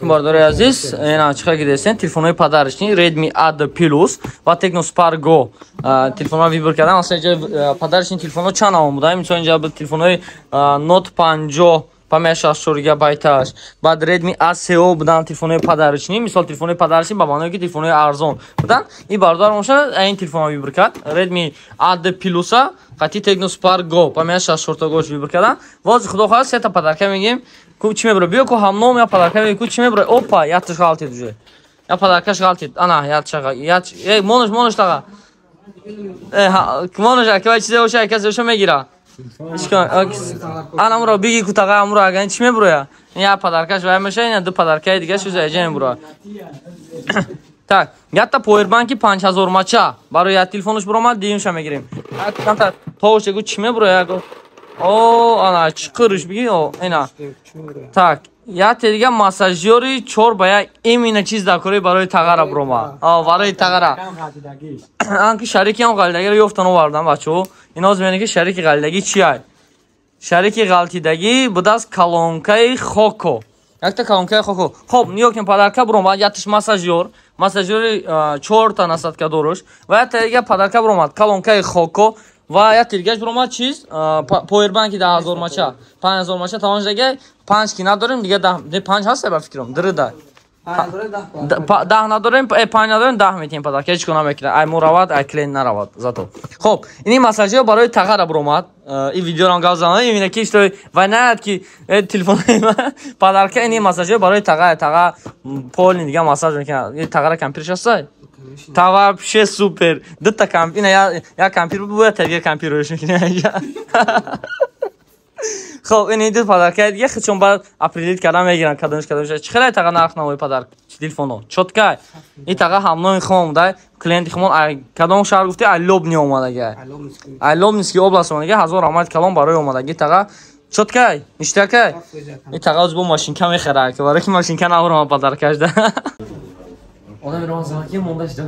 Бардори азиз, ина чихар гидесен телефонҳои падаришни Redmi A2 Plus ва Tecno Spark Go телефонҳо вибр кардам. Масалан инҷа падаришни телефонҳо чанд намон будаем. Мисол инҷа телефонҳои Note 50 564 гигабайташ, баъд Redmi A3 будан телефонҳои падаришни. Мисол телефонҳои падаришни ба маъное ки телефонҳои арзон будан. Ин бардор моша ин телефонҳо вибр кард. Redmi A2 Plus қати Tecno Spark Go 564 гош вибр кардам. Вози худо хоҳад сета падарка мегим. Ку чӣ мебура? Биё ку ҳамном я падарка мегим. Ку чӣ мебура? Опа, яташ ғалтид уже. Я падаркаш ғалтид. Ана, ятшага. Монош тага. Монош аква чизе оша, аказ оша мегира. Ана мура биги ку тага мура аган чӣ мебура? Я падаркаш ва меша, ина ду падаркаи дига шуза эҷа мебура. Так, ятта повербанки 5000 мача. Барои я телефонуш буромад диюмша мегирем. Канта тоше ку чӣ мебура? Яго о, ана чиқырш биги, о, ина. Так, я терига массажёри 4 ба 1 имина чиз дакори барои тагара бурома. А, барои тагара. Анки шарики ҳам ғалтидагиро ёфтан овардам бачо. Иноз меёне ки шарики ғалтидаги чия? Шарики ғалтидаги будааст колонкаи хоко. Якта колонкаи хоко. Хоб, ниёкин падарка буромад, яташ массажёр, массажёри 4 та насадка дорош. Ва я терига падарка буромад, колонкаи хоко. Ва я тиргаш буромад чиз повербанки 10000 мача 5000 мача тавонжага 5 ки надорем дига 10 5 ҳаст ба фикрам дирда 10 надорем 5 надорем 10 метем падарка ҳеҷ куна мекира ай муравад ай клен наравад зато. Хоб, ини массажиё барои тагара буромад. И видеорам гавзана имина ки что ва наад ки телефон падарка ини массажиё барои тага полни дига массаж мекунад. И тагара кампирш аст. Та вообще супер. Дута кампир, я кампир буду, тебе кампируешь. Хоб, ин ду падарка дига чон баъд апрелит кардам мегирам кадомш. Чихелай тага нарх навои падарк телефоно. Чотка. И тага ҳамнои хом дай клиенти хомон ай кадом шаҳр гуфти ай лобни омадаги. Ай лобниски област омадаги 1000 рамад калон барои омадаги тага. Чотка, ништака. И тага ӯз бо машинка мехарад, ки барои ки машинка навурам падаркаш да. Ona bir zaman kim onda işte.